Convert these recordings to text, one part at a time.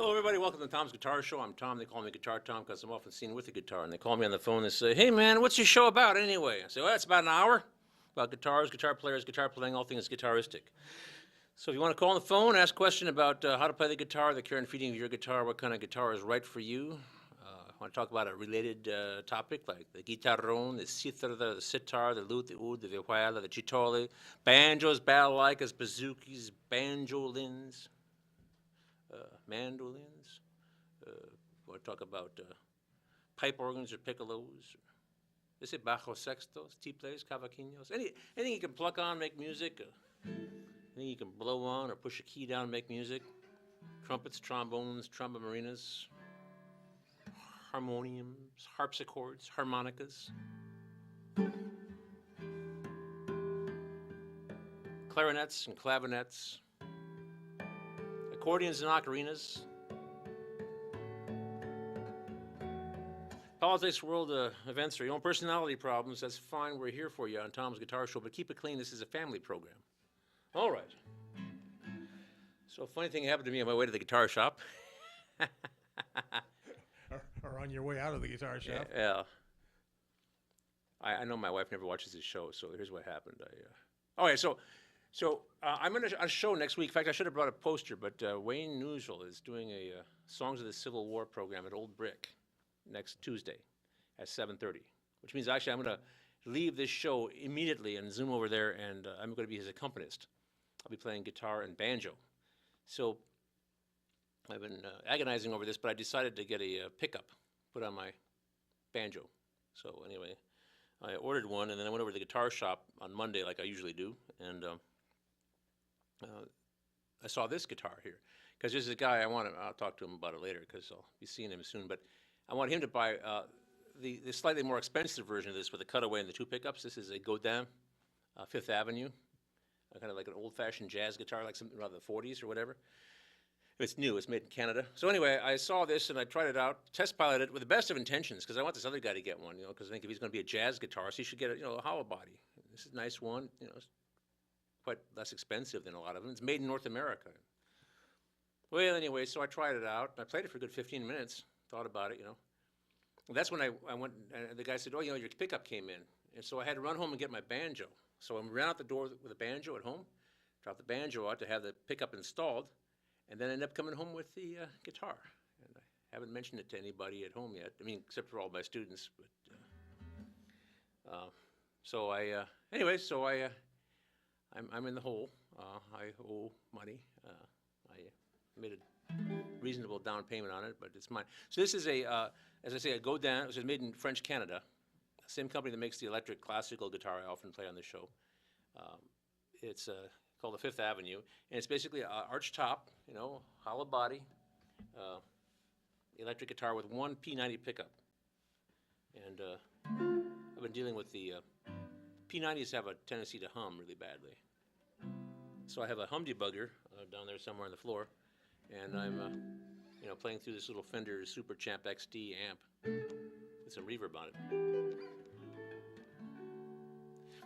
Hello, everybody. Welcome to Tom's Guitar Show. I'm Tom. They call me Guitar Tom because I'm often seen with a guitar. And they call me on the phone and say, "Hey, man, what's your show about anyway?" I say, "Well, it's about an hour about guitars, guitar players, guitar playing, all things guitaristic." So if you want to call on the phone, ask a question about how to play the guitar, the care and feeding of your guitar, what kind of guitar is right for you. Want to talk about a related topic like the guitarrón, the sitar, the sitar, the lute, the oud, the vihuela, the chitole, banjos, balalaikas, bazookies, banjolins, mandolins. Want to talk about pipe organs or piccolos? Is it bajos sextos, tiples, cavaquinhos? Anything you can pluck on, make music. Anything you can blow on or push a key down and make music. Trumpets, trombones, trombomarinas, harmoniums, harpsichords, harmonicas, clarinets and clavinets, accordions and ocarinas, politics, world events, or your own personality problems. That's fine. We're here for you on Tom's Guitar Show, but keep it clean. This is a family program. All right. So a funny thing happened to me on my way to the guitar shop. Or on your way out of the guitar shop. Yeah. I know my wife never watches this show, so here's what happened. I'm on a show next week. In fact, I should have brought a poster, but Wayne Newsel is doing a Songs of the Civil War program at Old Brick next Tuesday at 7:30, which means actually I'm going to leave this show immediately and zoom over there, and I'm going to be his accompanist. I'll be playing guitar and banjo. So I've been agonizing over this, but I decided to get a pickup put on my banjo. So anyway, I ordered one, and then I went over to the guitar shop on Monday like I usually do, and I saw this guitar here. Because there's a guy I'll talk to him about it later because I'll be seeing him soon, but I want him to buy the slightly more expensive version of this with the cutaway and the two pickups. This is a Godin, Fifth Avenue, kind of like an old-fashioned jazz guitar, like something around the 40s or whatever. It's new. It's made in Canada. So anyway, I saw this and I tried it out, test piloted it with the best of intentions because I want this other guy to get one, because I think if he's going to be a jazz guitarist, he should get a hollow body. This is a nice one, it's quite less expensive than a lot of them. It's made in North America. Well, anyway, so I tried it out. I played it for a good 15 minutes, thought about it, And that's when I went, and the guy said, your pickup came in. And so I had to run home and get my banjo. So I ran out the door with a banjo at home, dropped the banjo out to have the pickup installed, and then ended up coming home with the guitar. And I haven't mentioned it to anybody at home yet. I mean, except for all my students. But I'm in the hole. I owe money. I made a reasonable down payment on it, but it's mine. So this is as I say, a Godin. It was made in French Canada. Same company that makes the electric classical guitar I often play on the show. It's called the Fifth Avenue, and it's basically an arch top, hollow body, electric guitar with one P90 pickup. And I've been dealing with the P90s have a tendency to hum really badly. So I have a hum debugger down there somewhere on the floor, and I'm playing through this little Fender Super Champ XD amp with some reverb on it.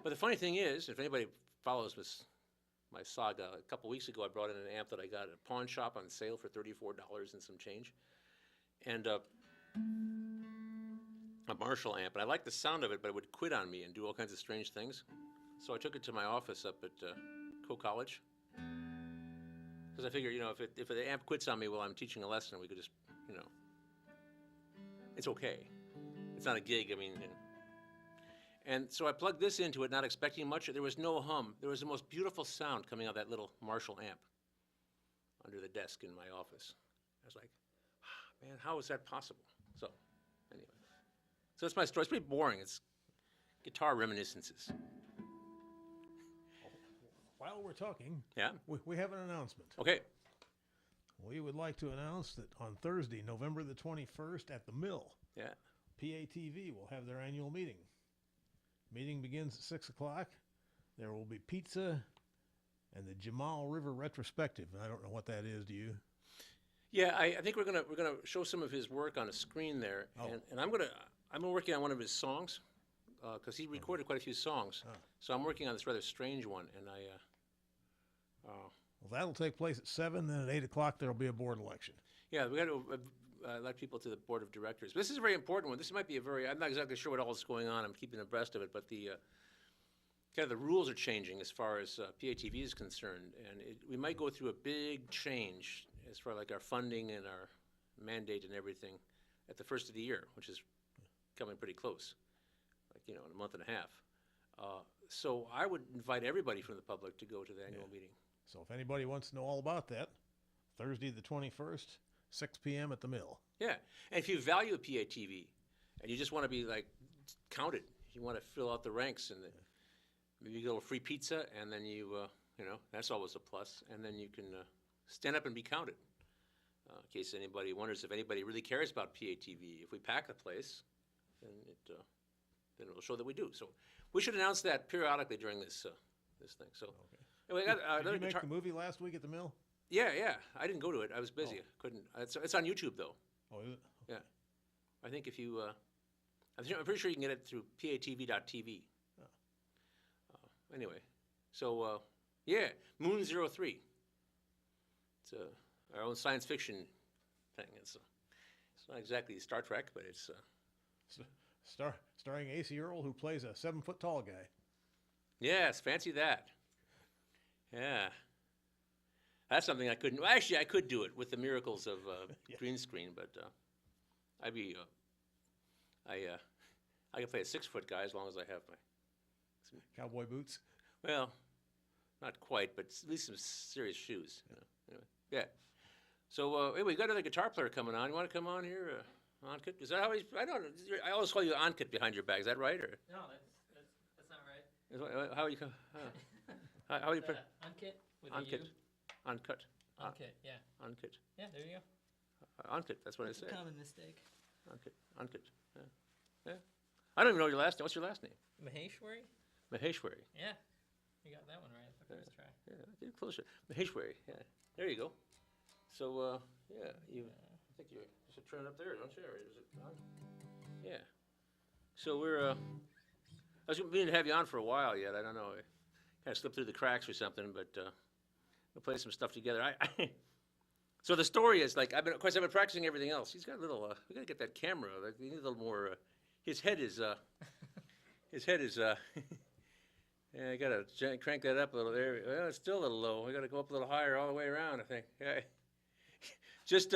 But the funny thing is, if anybody follows my saga, a couple weeks ago I brought in an amp that I got at a pawn shop on sale for $34 and some change. And a Marshall amp. And I liked the sound of it, but it would quit on me and do all kinds of strange things. So I took it to my office up at Coe College. Because I figured, if the amp quits on me while I'm teaching a lesson, we could just, it's okay. It's not a gig, And so I plugged this into it, not expecting much. There was no hum. There was the most beautiful sound coming out of that little Marshall amp under the desk in my office. I was like, man, how is that possible? So, anyway. So that's my story. It's pretty boring. It's guitar reminiscences. While we're talking, Yeah? we have an announcement. Okay. We would like to announce that on Thursday, November the 21st at the Mill, Yeah. PATV will have their annual meeting. Meeting begins at 6 o'clock. There will be pizza and the Jamal River retrospective. I don't know what that is, do you? Yeah, I think we're gonna show some of his work on a screen there, and I'm working on one of his songs because he recorded quite a few songs. So I'm working on this rather strange one, and Well, that'll take place at 7, then at 8 o'clock there'll be a board election. Yeah, we got to elect people to the board of directors. This is a very important one. This might be a very, I'm not exactly sure what all is going on. I'm keeping abreast of it, but the kind of the rules are changing as far as PATV is concerned, and we might go through a big change as far like our funding and our mandate and everything at the first of the year, which is coming pretty close, like, you know, in a month and a half. So I would invite everybody from the public to go to the annual meeting. So if anybody wants to know all about that, Thursday the 21st, 6 p.m. at the Mill. Yeah, and if you value PATV and you just want to be like counted, you want to fill out the ranks and maybe you get a little free pizza, and then you know, that's always a plus, and then you can stand up and be counted. In case anybody wonders if anybody really cares about PATV, if we pack the place, then it will show that we do. So we should announce that periodically during this this thing. So anyway, I got Did another you make guitar. the movie last week at the Mill? Yeah, I didn't go to it. I was busy. I couldn't. It's on YouTube though. Oh, is it? Yeah, I think if you, I'm pretty sure you can get it through patv.tv. Anyway, so yeah, Moon 03. It's our own science fiction thing. It's not exactly Star Trek, but it's Starring A.C. Earl, who plays a 7-foot tall guy. yes, fancy that. Yeah, that's something I couldn't. Well, actually, I could do it with the miracles of green screen, but I'd be I can play a 6-foot guy as long as I have my. Cowboy boots. Well, not quite, but at least some serious shoes. You know. Anyway, yeah. So anyway, we got another guitar player coming on. You want to come on here, Ankit? Is that how he's? I don't. I always call you Ankit behind your back. Is that right, or No, that's not right. how you? How do you? Unkit with a Ankit. U. Unkit. Unkit, yeah. Ankit. Yeah, there you go. Ankit. That's what I said. Common mistake. Ankit. Ankit. Yeah. Yeah. I don't even know your last name. What's your last name? Maheshwari? Maheshwari. Yeah. You got that one right the first try. Yeah, get closer. Maheshwari. Yeah. There you go. So yeah, I think you should turn it up there, don't you? Or is it on? Yeah. So we're. I was meaning to have you on for a while yet. I don't know. I kind of slipped through the cracks or something, but we'll play some stuff together. So the story is like I've been practicing everything else. He's got a little. We got to get that camera. Like, we need a little more. His head is. Yeah, I gotta crank that up a little. There. Well, it's still a little low. We gotta go up a little higher all the way around, I think. Yeah. Just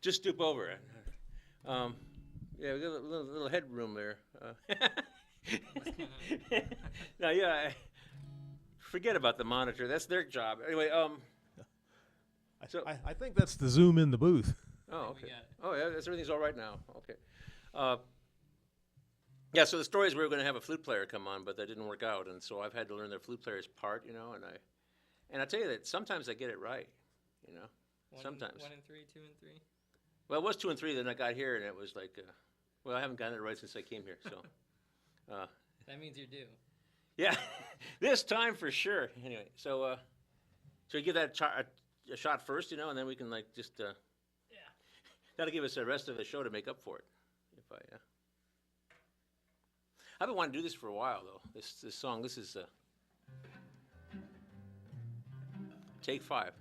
just stoop over it. Yeah, we got a little headroom there. Now, yeah, forget about the monitor. That's their job. Anyway, So- I think that's the zoom in the booth. oh, We okay. got it. Oh, yeah, everything's all right now. Okay. Yeah, so the story is we were going to have a flute player come on, but that didn't work out, and so I've had to learn the flute player's part, you know, and I tell you that sometimes I get it right, you know. Sometimes. 1 and 3, 2 and 3. Well, it was 2 and 3, then I got here, and it was like, well, I haven't gotten it right since I came here, so. That means you're due. Yeah, this time for sure. Anyway, so we give that a shot first, you know, and then we can like just Yeah. that'll give us the rest of the show to make up for it. If I've been wanting to do this for a while though. This song, this is Take 5.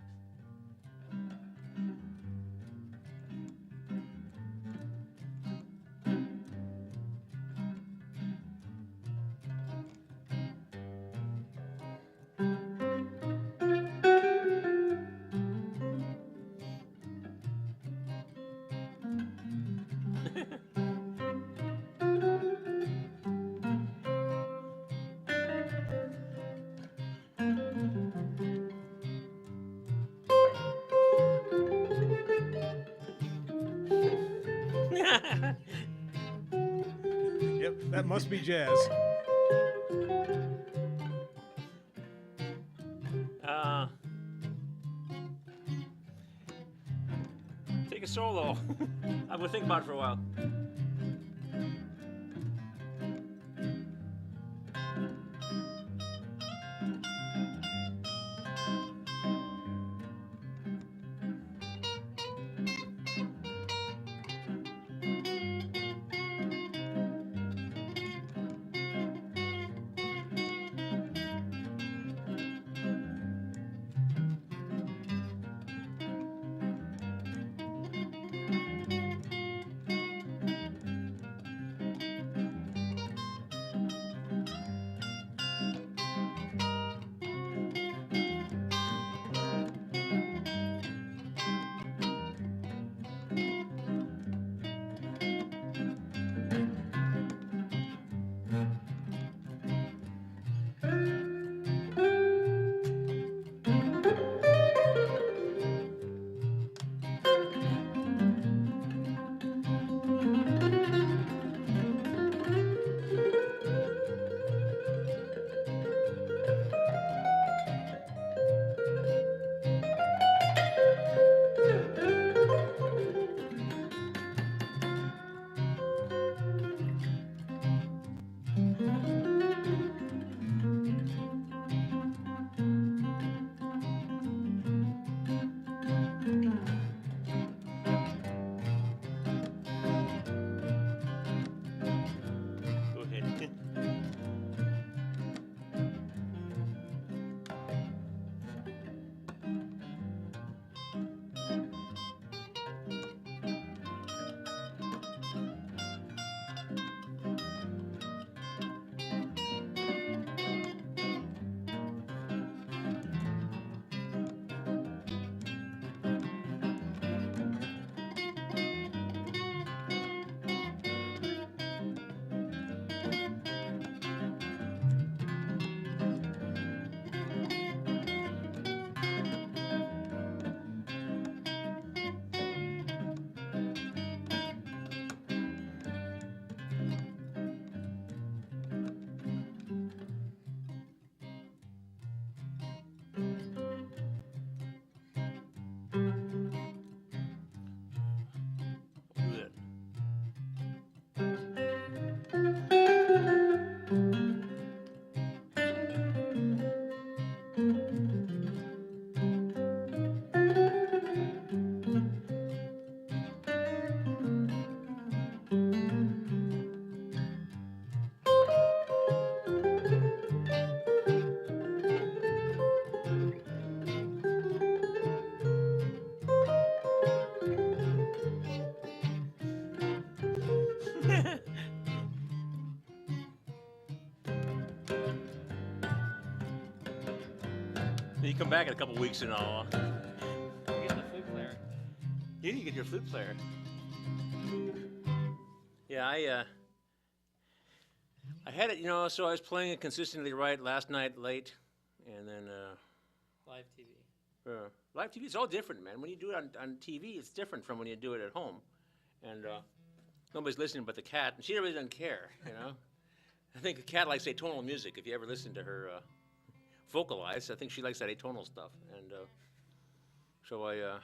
Yep, that must be jazz. Take a solo. I'm gonna think about it for a while. You come back in a couple weeks and all. You get the flute player. You need to get your flute player. Yeah, I had it, so I was playing it consistently right last night late, and then Live TV. live TV is all different, man. When you do it on TV, it's different from when you do it at home, and nobody's listening but the cat, and she really doesn't care, I think the cat likes atonal music. If you ever listen to her vocalize, I think she likes that atonal stuff, and so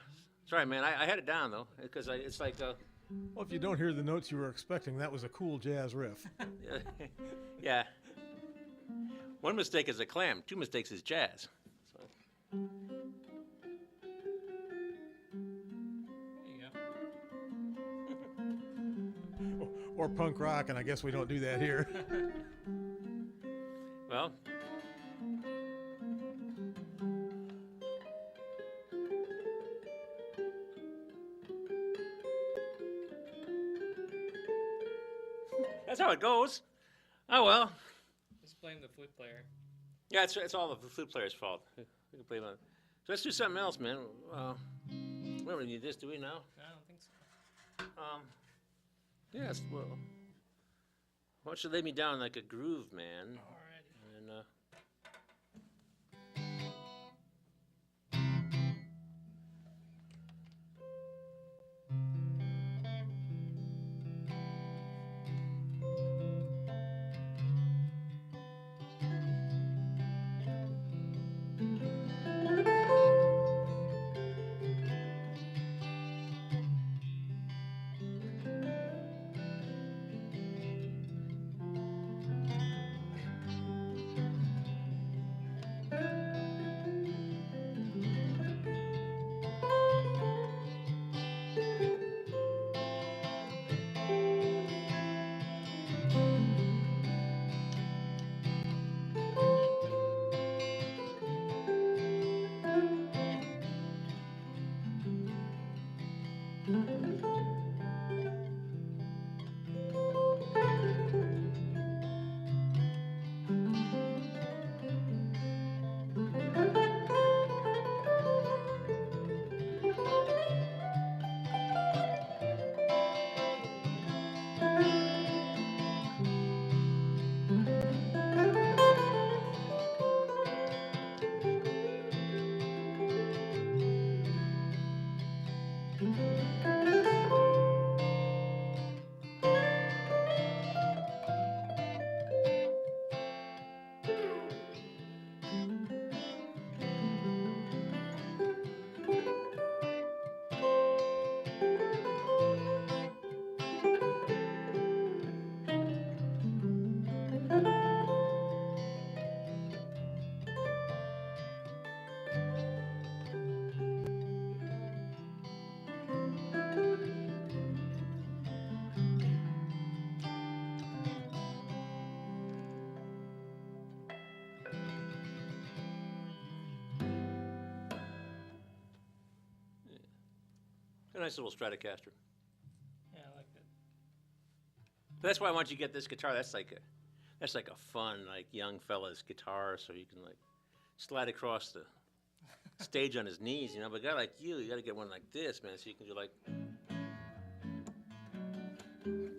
sorry, man, I had it down though, because it's like. Well, if you don't hear the notes you were expecting, that was a cool jazz riff. Yeah. One mistake is a clam. 2 mistakes is jazz. So. There you go. Or punk rock, and I guess we don't do that here. Well. That's how it goes. Oh well. Just blame the flute player. Yeah, it's all the flute player's fault. We can blame on. So let's do something else, man. We don't need this, do we now? I don't think so. Yes. Well, why don't you lay me down like a groove, man? Alrighty. And a nice little Stratocaster. Yeah, I like it. That's why I want you to get this guitar. That's like a fun, like, young fella's guitar, so you can, like, slide across the stage on his knees, But a guy like you got to get one like this, man, so you can do, like,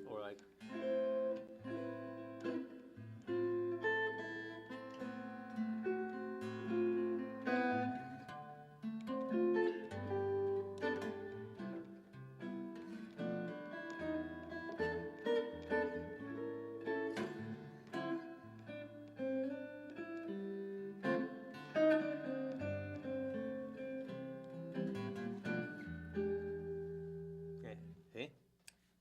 or like. See?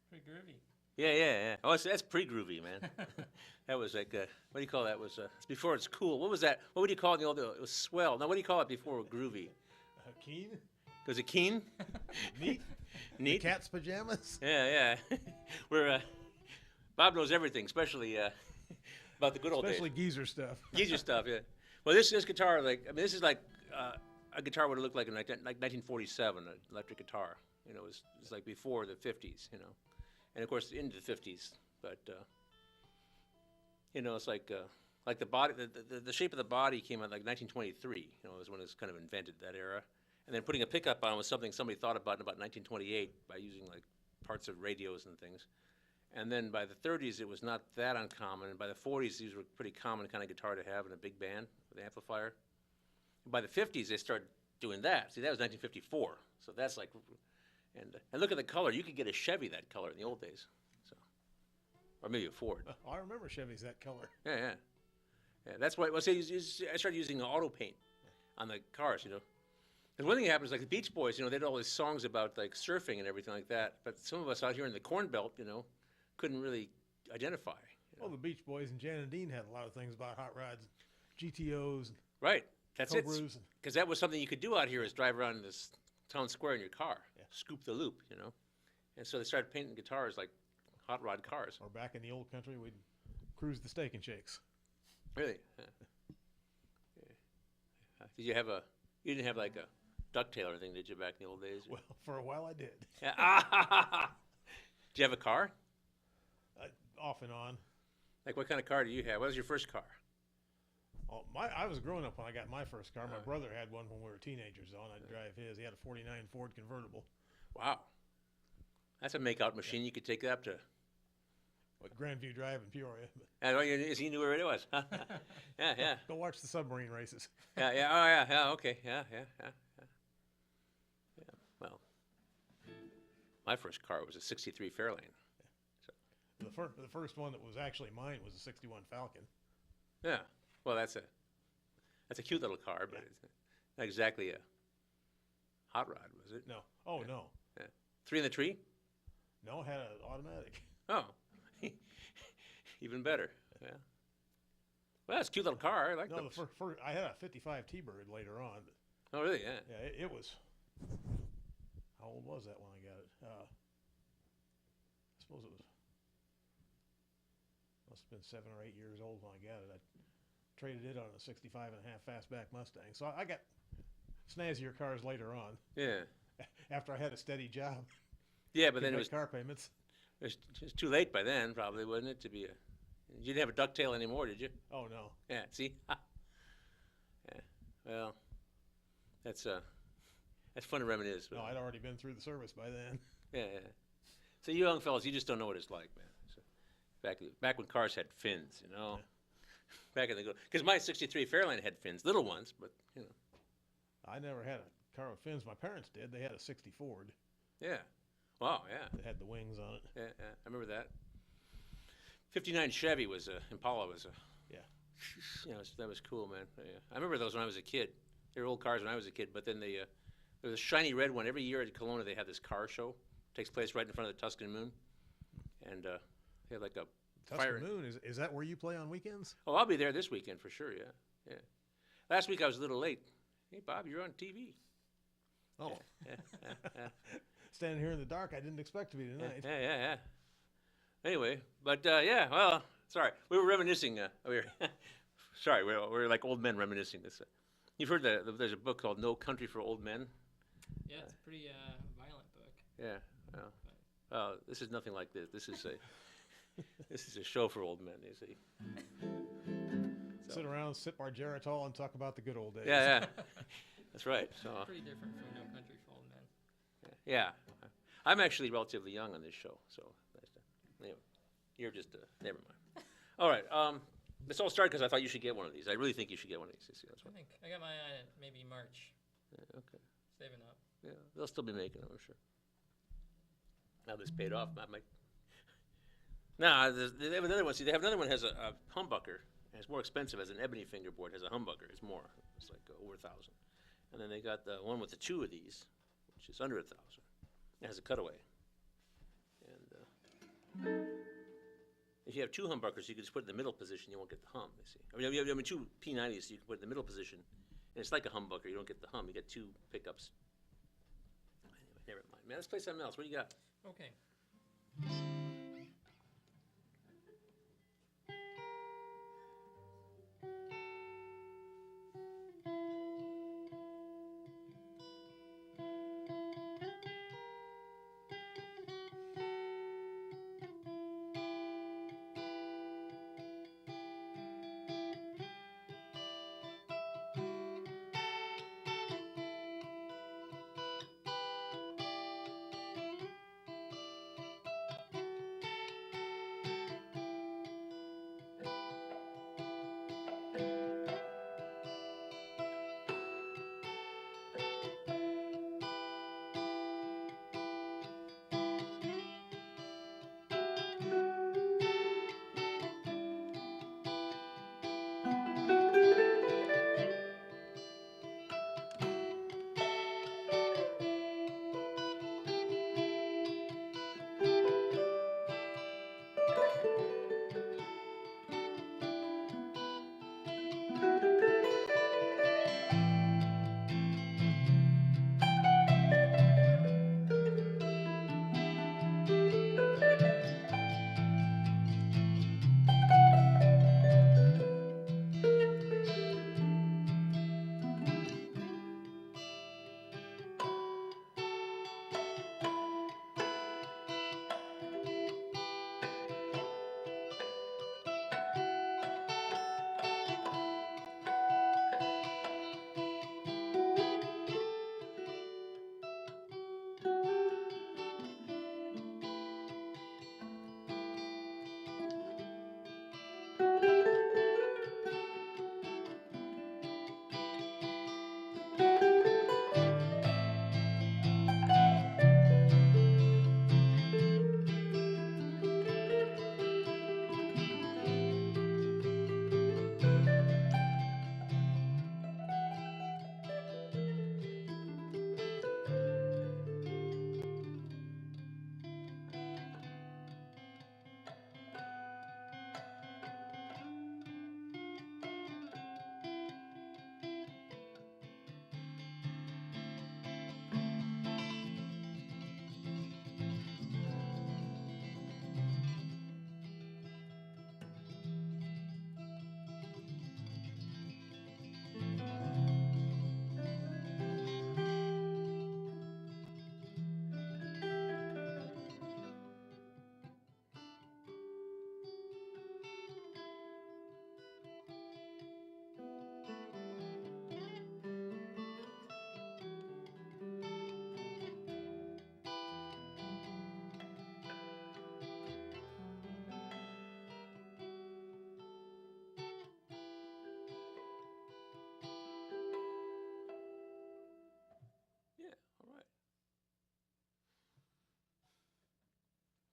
Pretty groovy. Yeah. Oh, that's pre-groovy, man. That was like, what do you call that? It's before it's cool. What was that? What would you call it in the old? It was swell. Now, what do you call it before groovy? Keen? Was it keen? Neat? Neat? Cat's pajamas? Yeah. Bob knows everything, especially about the good old Especially days. geezer stuff. Geezer stuff, yeah. Well, this guitar, this is like a guitar would have looked like in like 1947, an electric guitar. It's like before the 50s, and of course into the 50s. But it's like Like the body, the shape of the body came out like 1923. You know, was when it was kind of invented, that era. And then putting a pickup on was something somebody thought about in about 1928 by using like parts of radios and things. And then by the 30s, it was not that uncommon. And by the 40s, these were pretty common kind of guitar to have in a big band with an amplifier. And by the 50s, they started doing that. See, that was 1954. So that's like, and look at the color. You could get a Chevy that color in the old days. So, or maybe a Ford. I remember Chevys that color. Yeah, yeah. Yeah, that's why, well, see, I started using auto paint on the cars, you know. Because one thing that happens, like the Beach Boys, you know, they had all these songs about like surfing and everything like that. But some of us out here in the Corn Belt, you know, couldn't really identify. You know? Well, the Beach Boys and Jan and Dean had a lot of things about hot rods, GTOs, and Right. That's it. Cobras. And, Because that was something you could do out here is drive around this town square in your car, Yeah. scoop the loop, you know. And so they started painting guitars like hot rod cars. or back in the old country, we'd cruise the Steak and Shakes. Really? Yeah. Yeah. Did you have you didn't have like a ducktail or anything, did you, back in the old days? Well, for a while I did. Yeah. Did you have a car? Off and on. Like what kind of car do you have? What was your first car? Oh, I was growing up when I got my first car. My Uh. brother had one when we were teenagers, though, and I'd drive his. He had a 49 Ford convertible. Wow. That's a make-out machine. You could take that up to. At Grandview Drive in Peoria. He knew where it was. Yeah, yeah. Go watch the submarine races. Yeah, yeah, oh, yeah, yeah, okay, yeah, yeah, yeah, yeah. Yeah, well, my first car was a 63 Fairlane. The first one that was actually mine was a 61 Falcon. Yeah, well, that's a cute little car, but it's not exactly a hot rod, was it? No. Oh, Yeah. no. Three in the tree? No, had an automatic. Oh, even better, yeah. Well, that's a cute little car, I like No, those. the first I had a 55 T-Bird later on. But Oh, really, yeah. yeah, it was. How old was that when I got it? I suppose it was. Must have been 7 or 8 years old when I got it. I traded it on a 65 and a half fastback Mustang. So I got snazzier cars later on Yeah, after I had a steady job. yeah, but Could then make car payments. it was too late by then, probably, wasn't it, to be a, you didn't have a ducktail anymore, did you? Oh no. Yeah, see? Yeah, well, that's fun to reminisce. No, I'd already been through the service by then. Yeah, yeah. So you young fellas, you just don't know what it's like, man. So back when cars had fins, you know? Back in the go, because my 63 Fairlane had fins, little ones, but, you know. I never had a car with fins. My parents did. They had a 60 Ford Yeah. Wow, yeah. that had the wings on it. Yeah, yeah. I remember that. 59 Chevy was Impala was Yeah. you know, that was cool, man. Yeah. I remember those when I was a kid. They were old cars when I was a kid, but then there was a shiny red one. Every year at Kelowna they have this car show. Takes place right in front of the Tuscan Moon. And they had like a fire. Tuscan Moon, is that where you play on weekends? Oh, I'll be there this weekend for sure, yeah. Yeah. Last week I was a little late. Hey Bob, you're on TV. Oh, Yeah, yeah. standing here in the dark, I didn't expect to be tonight. Yeah, yeah, yeah. Anyway, but yeah, well, sorry, we were reminiscing. We were sorry, we were like old men reminiscing. This. You've heard there's a book called No Country for Old Men. Yeah, it's a pretty violent book. Yeah. Well, this is nothing like this. This is a show for old men. You see. Sit around, sip our Geritol, and talk about the good old days. Yeah, yeah. That's right. So Pretty different from No Country for Old Men. yeah, I'm actually relatively young on this show. So anyway, you're just never mind. All right. This all started because I thought you should get one of these. I really think you should get one of these. You see, that's I why. think I got mine in maybe March, Yeah, okay. saving up. Yeah, they'll still be making them, I'm sure. Now this paid off, I might. No, they have another one. See, they have another one has a humbucker. And it's more expensive as an ebony fingerboard. Has a humbucker. It's more. It's like over 1,000. And then they got the one with the 2 of these, which is under 1,000. It has a cutaway. And if you have 2 humbuckers, you can just put it in the middle position. You won't get the hum. You see. I mean 2 P90s. So you can put it in the middle position, and it's like a humbucker. You don't get the hum. You get 2 pickups. Anyway, never mind. Man, let's play something else. What do you got? Okay.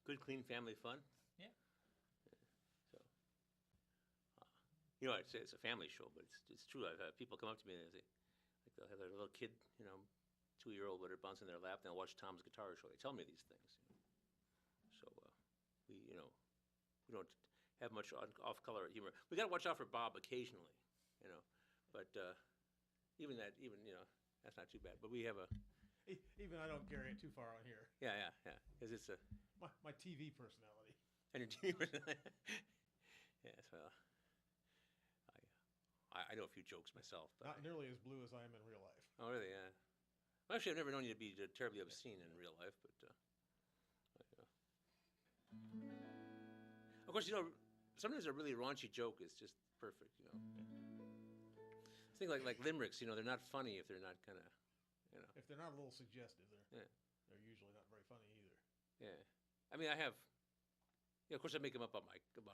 good, clean family fun. Yeah. So, you know, I'd say it's a family show, but it's true. I've had people come up to me and they say, like they'll have their little kid, 2-year-old, whatever, bounce in their lap, and they'll watch Tom's Guitar Show. They tell me these things. So we don't have much off-color humor. We got to watch out for Bob occasionally, but even that's not too bad. But we have a Even I don't carry it too far on here. yeah, because it's a My TV personality. entertainment. Yes, well, I know a few jokes myself. But Not nearly as blue as I am in real life. oh, really? Yeah. Well, actually, I've never known you to be terribly obscene in real life, but of course, sometimes a really raunchy joke is just perfect. It's things like limericks. They're not funny if they're not kind of, If they're not a little suggestive, Yeah. they're usually not very funny either. yeah. I mean, I have. Yeah, of course, I make them up about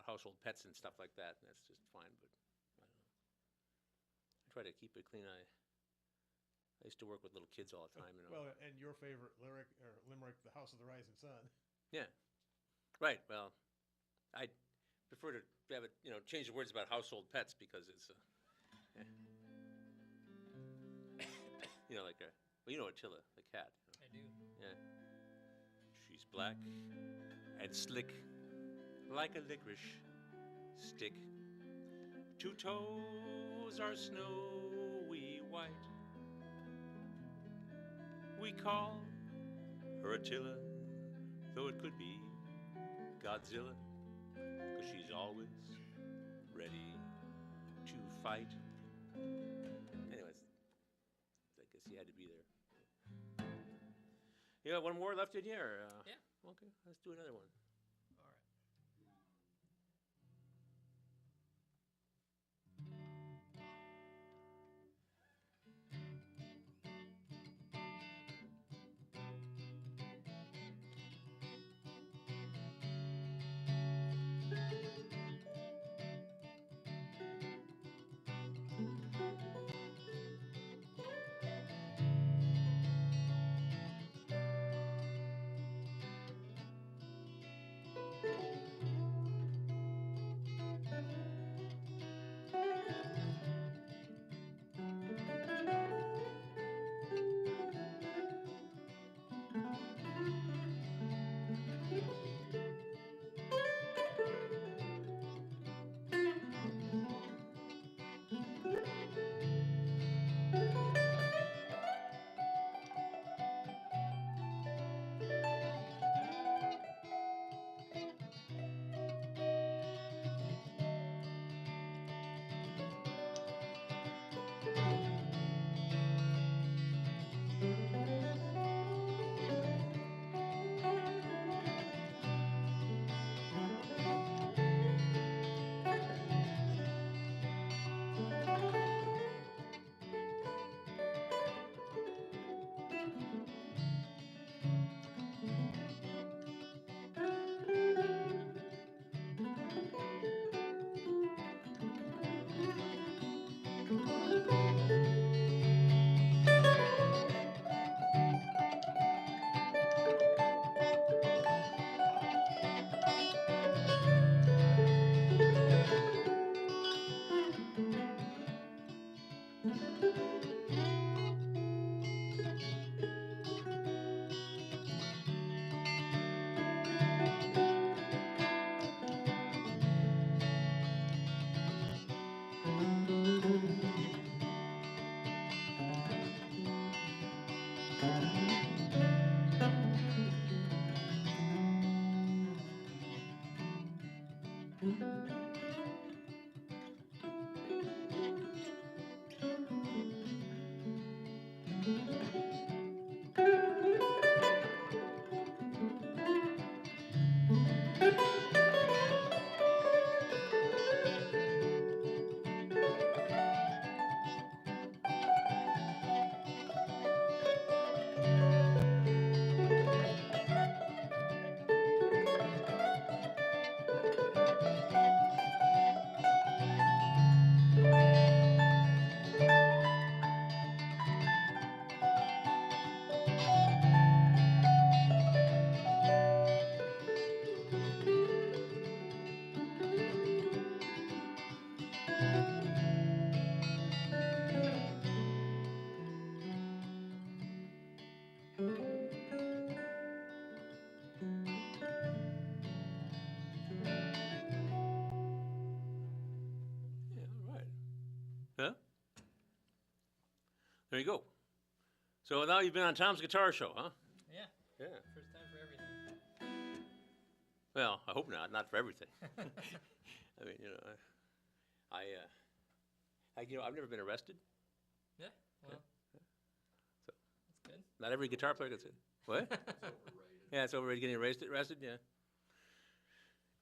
household pets and stuff like that, and that's just fine. But I don't know. I try to keep it clean. I used to work with little kids all the time. Well, and your favorite lyric or limerick, "The House of the Rising Sun." Yeah. Right. Well, I prefer to have it, change the words about household pets because it's, like Attila, the cat. I do. Yeah. She's black and slick, like a licorice stick. 2 toes are snowy white. We call her Attila, though it could be Godzilla, 'cause she's always ready to fight. Anyways, I guess you had to be there. You got one more left in here? Yeah. Okay, let's do another one. All right. There you go. So now you've been on Tom's Guitar Show, huh? Yeah, Yeah. first time for everything. Well, I hope not for everything. I mean, you know, I've never been arrested. Yeah, well, So- that's good. Not every guitar player gets it. What? Yeah, it's overrated getting arrested. Yeah.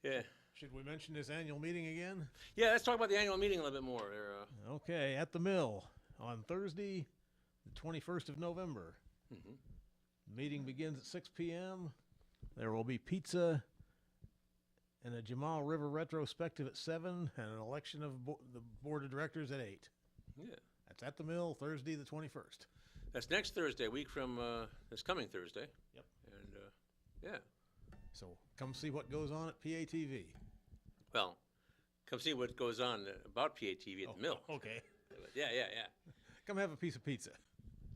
Yeah. Should we mention this annual meeting again? Yeah. Let's talk about the annual meeting a little bit more. There, Okay, at the mill on Thursday, the 21st of November. Mhm. The meeting begins at 6 p.m. There will be pizza and a Jamal River retrospective at 7 and an election of the board of directors at 8. Yeah. That's at the mill, Thursday, the 21st. That's next Thursday, a week from this coming Thursday. Yep. And yeah. So come see what goes on at PATV. Well, come see what goes on about PATV at the mill. Okay. Yeah. Come have a piece of pizza.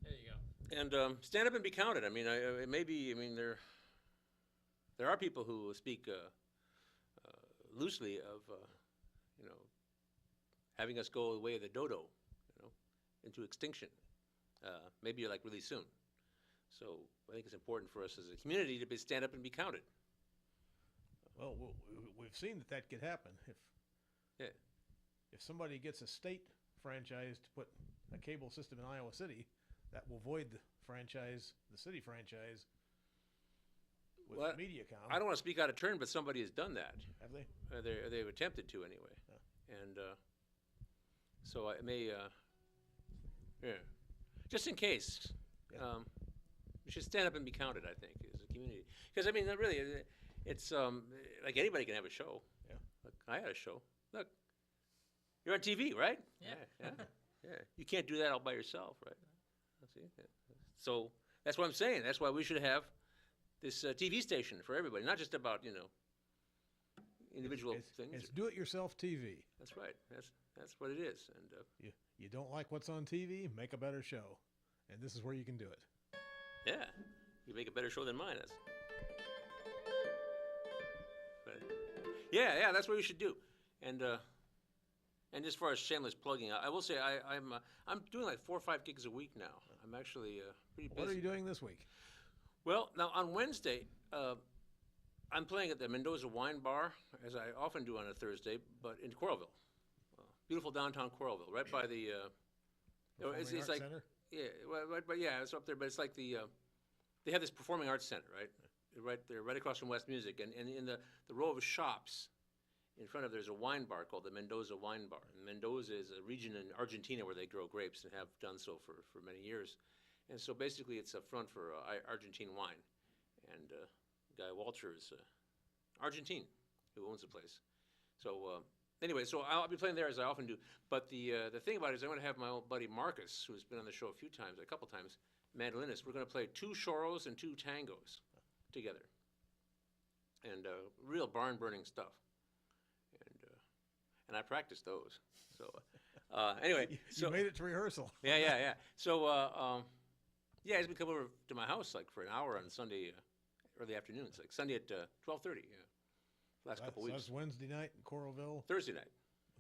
There you go. And stand up and be counted. I mean, it may be. I mean, there are people who speak loosely of, you know, having us go the way of the dodo, you know, into extinction. Maybe like really soon. So I think it's important for us as a community to stand up and be counted. Well, we've seen that could happen. Yeah. If somebody gets a state franchise to put a cable system in Iowa City, that will void the city franchise with Well, MediaCom. I don't want to speak out of turn, but somebody has done that. Have they? They've attempted to anyway. And so it may, yeah. Just in case, Yeah. we should stand up and be counted, I think, as a community. Because, I mean, really, it's like anybody can have a show. Yeah. Look, I had a show. Look, you're on TV, right? Yeah. Yeah. You can't do that all by yourself, right? See? Yeah. So that's what I'm saying. That's why we should have this TV station for everybody, not just about, you know, individual things. It's do-it-yourself TV. That's right. That's what it is. And You don't like what's on TV? Make a better show. And this is where you can do it. yeah, you make a better show than mine. But, yeah, that's what we should do. And as far as shameless plugging, I will say I'm doing like 4 or 5 gigs a week now. I'm actually pretty busy. What are you doing this week? Well, now on Wednesday, I'm playing at the Mendoza Wine Bar, as I often do on a Thursday, but in Coralville. Beautiful downtown Coralville, right by the. Performing It's Arts like Center? yeah, but yeah, it's up there. But it's like they have this performing arts center, right? Right there, right across from West Music, and in the row of shops, in front of there's a wine bar called the Mendoza Wine Bar. And Mendoza is a region in Argentina where they grow grapes and have done so for many years. And so basically, it's a front for Argentine wine. And guy Walter is Argentine who owns the place. So anyway, so I'll be playing there as I often do. But the thing about it is I'm going to have my old buddy Marcus, who's been on the show a couple times, mandolinist. We're going to play 2 choros and 2 tangos together. And real barn-burning stuff. And I practiced those. So anyway. You made it to rehearsal. Yeah. So, yeah, he's been coming over to my house like for an hour on Sunday, early afternoons, like Sunday at 12:30. Yeah, last couple So weeks. that's Wednesday night in Coralville. Thursday night.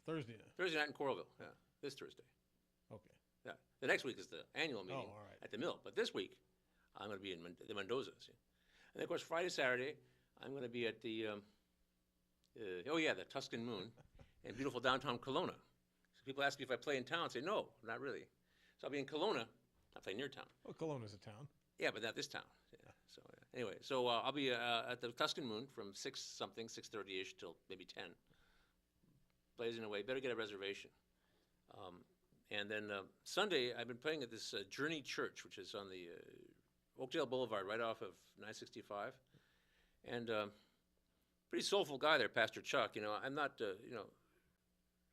Thursday night. Thursday night in Coralville. Yeah, this Thursday. Okay. Yeah, the next week is the annual meeting all right. at the mill. But this week, I'm going to be in the Mendozas. And then of course Friday, Saturday, I'm going to be at the the Tuscan Moon in beautiful downtown Kelowna. So people ask me if I play in town. I say no, not really. So I'll be in Kelowna. I play near town. Well, Kelowna's a town. Yeah, but not this town. Yeah. So anyway, so I'll be at the Tuscan Moon from 6:30ish till maybe 10. Blazing away. Better get a reservation. And then Sunday, I've been playing at this Journey Church, which is on the Oakdale Boulevard, right off of 965. And pretty soulful guy there, Pastor Chuck. You know, I'm not,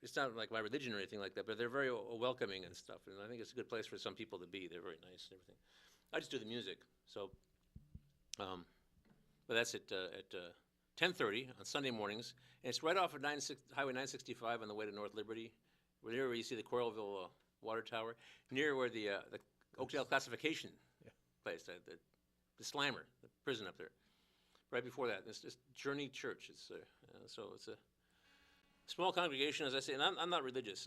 it's not like my religion or anything like that, but they're very welcoming and stuff. And I think it's a good place for some people to be. They're very nice and everything. I just do the music. So, but that's at 10:30 on Sunday mornings. And it's right off of Highway 965 on the way to North Liberty. Near where you see the Coralville water tower. Near where the Oakdale classification place, the Slammer, the prison up there. Right before that, it's just Journey Church. It's so it's a small congregation, as I say, and I'm not religious.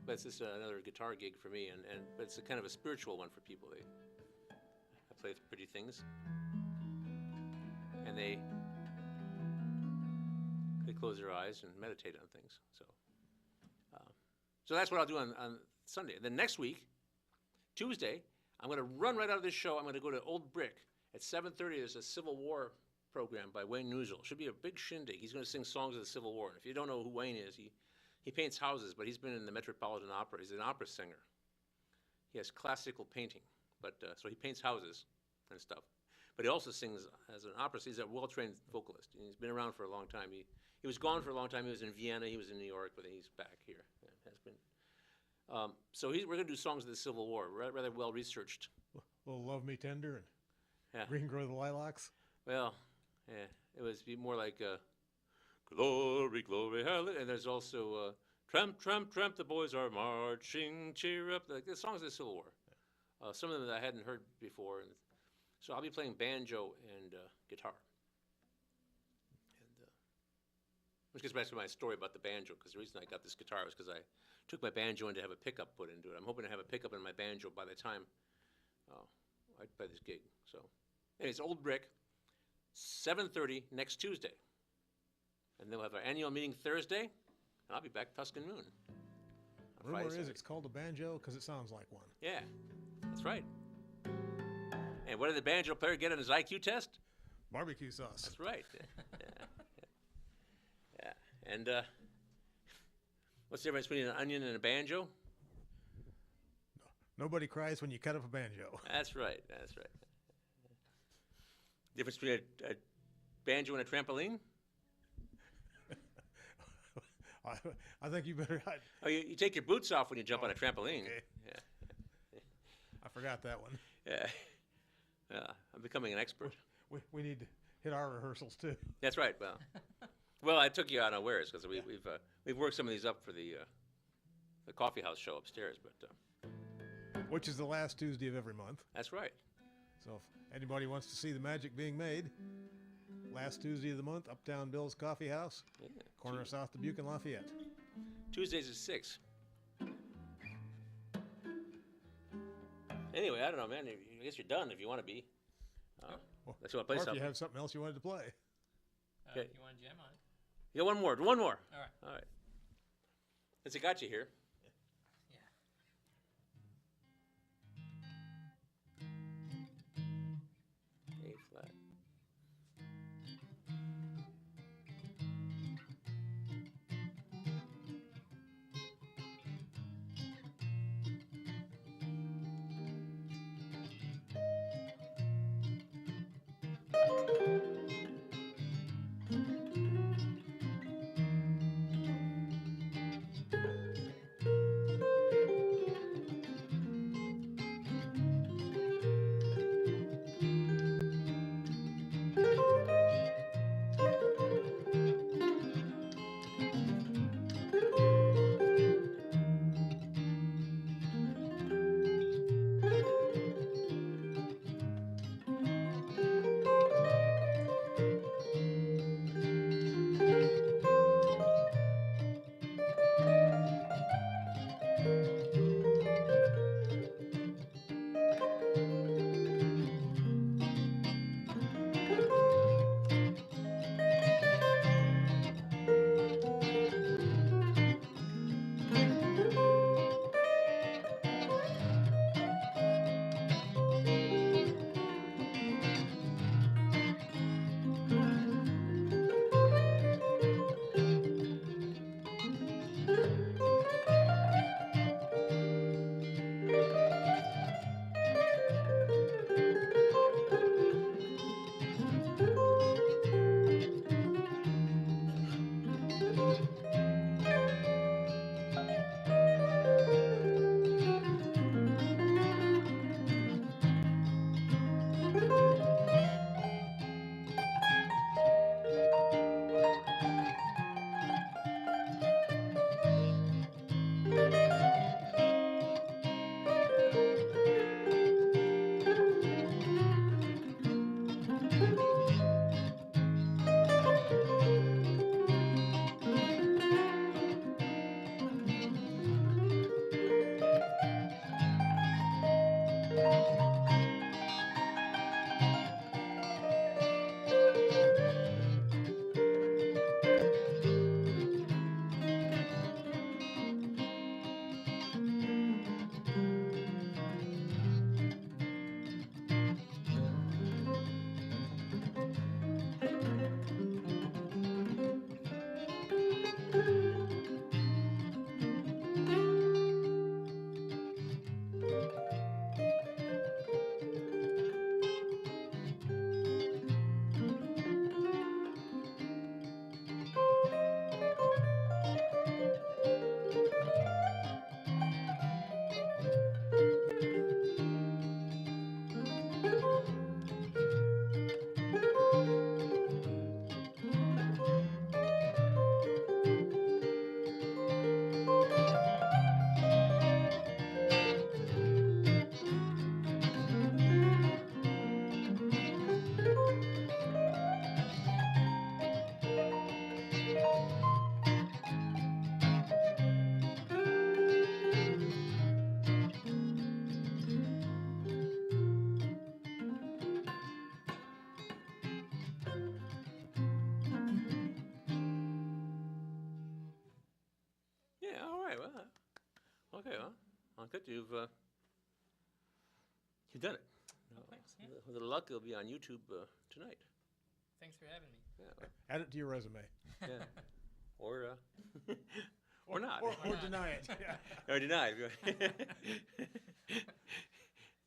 but it's just another guitar gig for me, but it's a kind of a spiritual one for people. I play pretty things, and they close their eyes and meditate on things. So that's what I'll do on Sunday. And then next week, Tuesday, I'm going to run right out of this show. I'm going to go to Old Brick at 7:30. There's a Civil War program by Wayne Newsel. Should be a big shindig. He's going to sing songs of the Civil War. And if you don't know who Wayne is, he paints houses, but he's been in the Metropolitan Opera. He's an opera singer. He has classical painting, but so he paints houses and stuff. But he also sings as an opera. He's a well-trained vocalist. And he's been around for a long time. He was gone for a long time. He was in Vienna. He was in New York, but he's back here. Has been. So we're going to do songs of the Civil War, rather well researched. Little Love Me Tender and Yeah. Green Grow the Lilacs. Well, yeah, it was more like glory, glory, hallelujah. And there's also tramp, tramp, tramp, the boys are marching, cheer up. The songs of the Civil War. Some of them that I hadn't heard before. And so I'll be playing banjo and guitar. And which gets back to my story about the banjo, because the reason I got this guitar was because I took my banjo in to have a pickup put into it. I'm hoping to have a pickup in my banjo by the time I play this gig. So, anyways, Old Brick, 7:30 next Tuesday. And then we'll have our annual meeting Thursday, and I'll be back Tuscan Moon. on Rumor Friday, is Saturday. it's called a banjo because it sounds like one. Yeah, that's right. And what did the banjo player get on his IQ test? Barbecue sauce. That's right. Yeah. And what's the difference between an onion and a banjo? Nobody cries when you cut up a banjo. That's right. That's right. Difference between a banjo and a trampoline? I think you better. Oh, you take your boots off when you jump on a trampoline. Okay. Yeah. I forgot that one. Yeah. I'm becoming an expert. We need to hit our rehearsals too. That's right. Well, I took you unawares because we've worked some of these up for the coffee house show upstairs. But Which is the last Tuesday of every month. that's right. So if anybody wants to see the magic being made, last Tuesday of the month, Uptown Bill's Coffee House, Yeah. corner of South Dubuque and Lafayette. Tuesdays at 6. Anyway, I don't know, man. I guess you're done if you want to be. Let's go play Or if something. you have something else you wanted to play. Okay. If you want to jam on it. Yeah, one more. One more. All right. All right. Since I got you here. Yeah. A flat. Okay, well, good, you've done it. Oh, thanks. Yeah. With a little luck, it'll be on YouTube tonight. Thanks for having me. Yeah, Add it to your resume. yeah. Or, or not. Or not. deny it. Yeah. Or denied.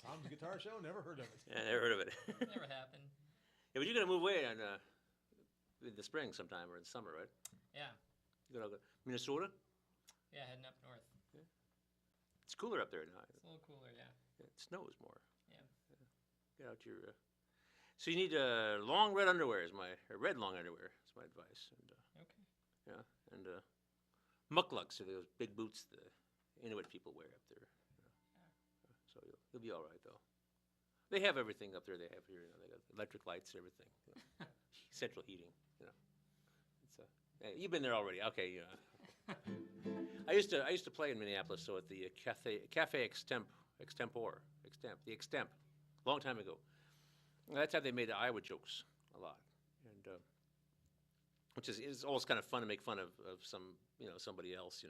Tom's Guitar Show, never heard of it. Yeah, never heard of it. Never happened. Yeah, but you're gonna move away in the spring sometime or in summer, right? Yeah. You're gonna go Minnesota. Yeah, heading up north. It's cooler up there now. It's a little cooler, yeah. It snows more. Yeah. Get out your. So you need long red underwear is red long underwear is my advice. And Okay. yeah, and mucklucks are those big boots the Inuit people wear up there. So you'll be all right though. They have everything up there. They have here. You know, they got electric lights, everything. You know. Central heating. You know. It's hey, you've been there already. Okay. You know. I used to play in Minneapolis, so at the Cafe Extemp, the Extemp, long time ago. That's how they made the Iowa jokes a lot, and which is always kind of fun to make fun of somebody else,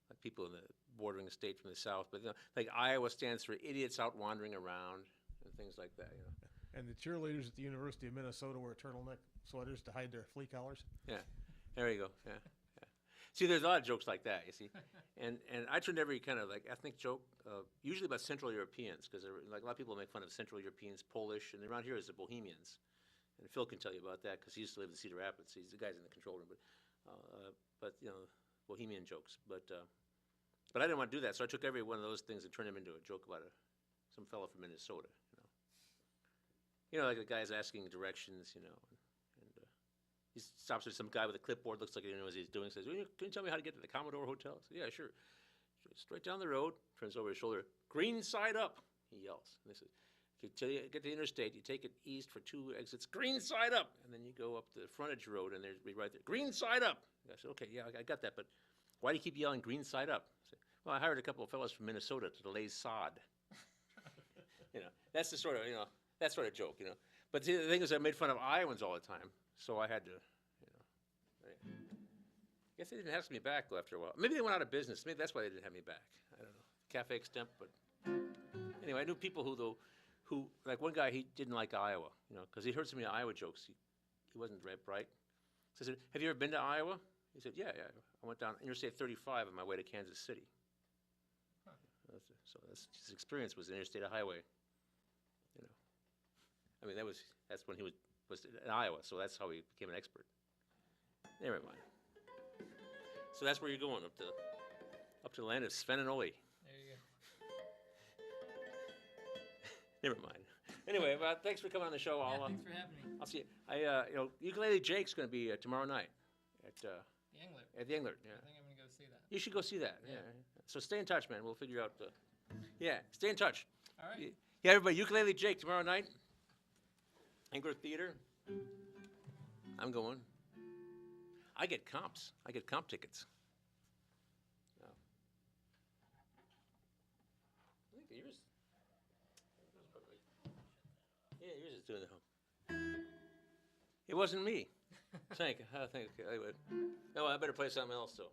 like people in the bordering state from the south. But like Iowa stands for idiots out wandering around and things like that. And the cheerleaders at the University of Minnesota wear turtleneck sweaters to hide their flea collars. Yeah, there you go. Yeah. See, there's a lot of jokes like that, you see. And I turned every kind of like ethnic joke, usually about Central Europeans, because like a lot of people make fun of Central Europeans, Polish, and around here is the Bohemians. And Phil can tell you about that because he used to live in Cedar Rapids. He's the guy's in the control room, but Bohemian jokes. But I didn't want to do that, so I took every one of those things and turned them into a joke about some fellow from Minnesota. Like the guy's asking directions, and he stops with some guy with a clipboard, looks like he knows what he's doing, says, "Can you tell me how to get to the Commodore Hotel?" I said, "Yeah, sure." Straight down the road, turns over his shoulder, "Green side up," he yells. And this is, till you get to the interstate, you take it east for 2 exits, green side up, and then you go up the frontage road, and there's right there, green side up. I said, "Okay, yeah, I got that, but why do you keep yelling green side up?" I said, "Well, I hired a couple of fellows from Minnesota to lay sod." That's the sort of, that sort of joke, But see, the thing is, I made fun of Iowans all the time, so I had to, I guess they didn't ask me back though after a while. Maybe they went out of business. Maybe that's why they didn't have me back. I don't know. Cafe Extemp, but anyway, I knew people who like one guy, he didn't like Iowa, because he'd heard so many Iowa jokes. He wasn't very bright. So I said, "Have you ever been to Iowa?" He said, "Yeah. I went down Interstate 35 on my way to Kansas City." Huh. So that's his experience was the Interstate Highway. I mean, that's when he was in Iowa, so that's how he became an expert. Never mind. So that's where you're going, up to the land of Sven and Ole. There you go. Never mind. Anyway, well, thanks for coming on the show. Yeah, thanks for having me. I'll see you. Ukulele Jake's going to be tomorrow night at The Englert. the Englert. Yeah, I think I'm going to go see that. you should go see that. Yeah. Yeah. So stay in touch, man. We'll figure out. Yeah, stay in touch. All right. Yeah, everybody. Ukulele Jake tomorrow night. Englert Theater. I'm going. I get comps. I get comp tickets. Oh. I think yours. Yeah, yours is doing the home. It wasn't me. I think I would. No, I better play something else though.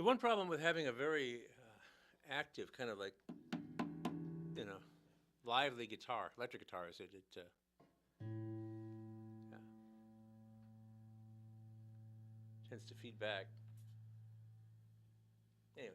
The one problem with having a very active, kind of like, you know, lively guitar, electric guitar, is yeah. Tends to feed back. Anyway.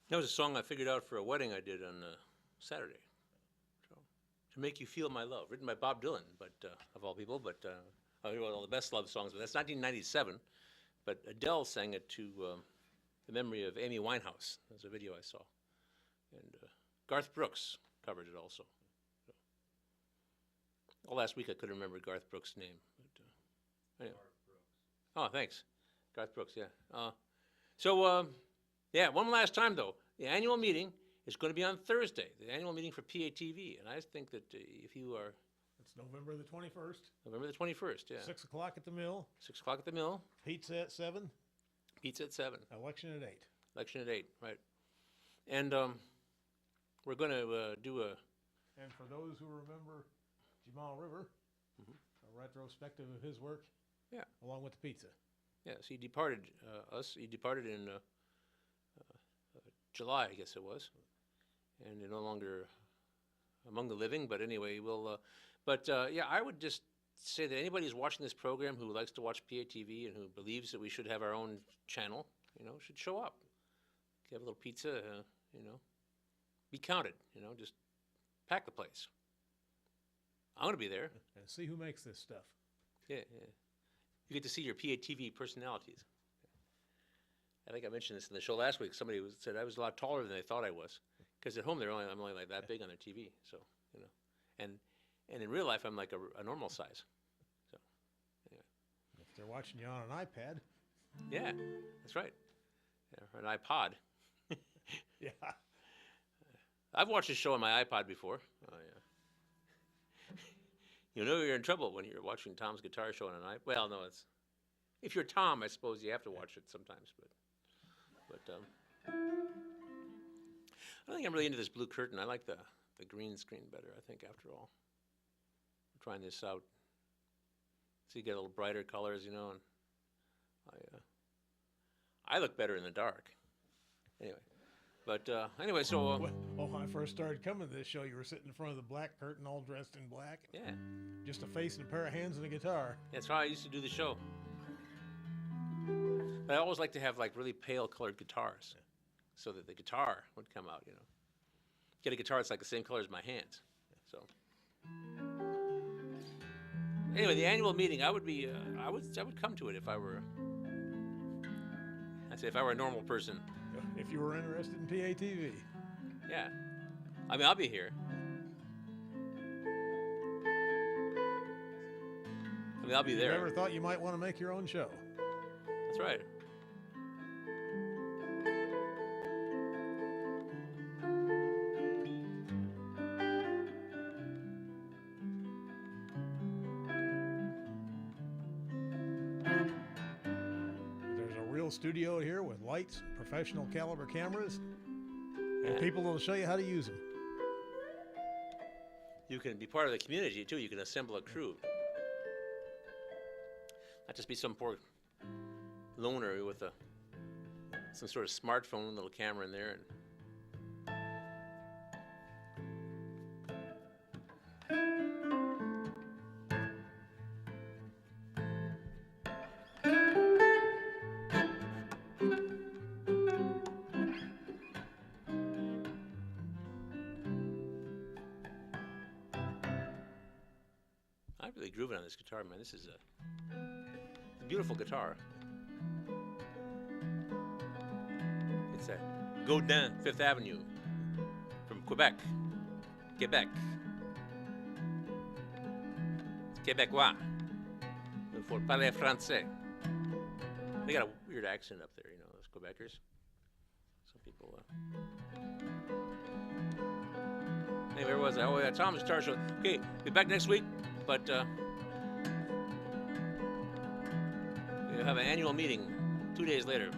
That was a song I figured out for a wedding I did on Saturday. So, To Make You Feel My Love, written by Bob Dylan, but of all people, but he wrote all the best love songs, but that's 1997. But Adele sang it to the memory of Amy Winehouse. There's a video I saw. And Garth Brooks covered it also. So. Well, last week I couldn't remember Garth Brooks' name. But, anyway. Oh, thanks. Garth Brooks, yeah. Yeah, one last time, though. The annual meeting is going to be on Thursday, the annual meeting for PATV. And I think that if you are... It's November the 21st. November the 21st, yeah. 6 o'clock at the mill. 6 o'clock at the mill. Pizza at 7. Pizza at 7. Election at 8. Election at 8, right. And we're going to do a... And for those who remember Jamal River, a retrospective of his work, Yeah. along with the pizza. Yes, he departed us. He departed in July, I guess it was. And no longer among the living, but anyway, we'll... yeah, I would just say that anybody who's watching this program who likes to watch PATV and who believes that we should have our own channel, should show up. Have a little pizza, be counted, just pack the place. I'm going to be there. And see who makes this stuff. Yeah. you get to see your PATV personalities. I think I mentioned this in the show last week. Somebody said I was a lot taller than they thought I was, because at home I'm only like that big on their TV. So and in real life I'm like a normal size. So anyway. If they're watching you on an iPad, Yeah, that's right. Yeah, or an iPod. yeah. I've watched this show on my iPod before. Oh, yeah. You know you're in trouble when you're watching Tom's Guitar Show on an iPod. Well, no, it's if you're Tom, I suppose you have to watch it sometimes. But I don't think I'm really into this blue curtain. I like the green screen better. I think after all, I'm trying this out. So you get a little brighter colors, and I look better in the dark. Anyway. But anyway, so When I first started coming to this show, you were sitting in front of the black curtain, all dressed in black. yeah, Just a face and a pair of hands and a guitar. that's how I used to do the show. But I always like to have like really pale colored guitars, so that the guitar would come out. Get a guitar that's like the same color as my hands. So anyway, the annual meeting, I would come to it if I were. I'd say if I were a normal person. If you were interested in PATV. Yeah. I mean, I'll be here. I mean, I'll be You there. ever thought you might want to make your own show? That's right. There's a real studio here with lights, professional caliber cameras, and Yeah. people that'll show you how to use them. You can be part of the community, too. You can assemble a crew. Not just be some poor loner with some sort of smartphone, little camera in there. I'm really grooving on this guitar, man. This is a beautiful guitar. It's a Godin, Fifth Avenue, from Quebec. Quebec. Québécois. Il faut parler français. They got a weird accent up there, those Quebecers. Some people. Anyway, where was I? Oh, yeah, Tom's Guitar Show. Okay, be back next week, but we'll have an annual meeting 2 days later.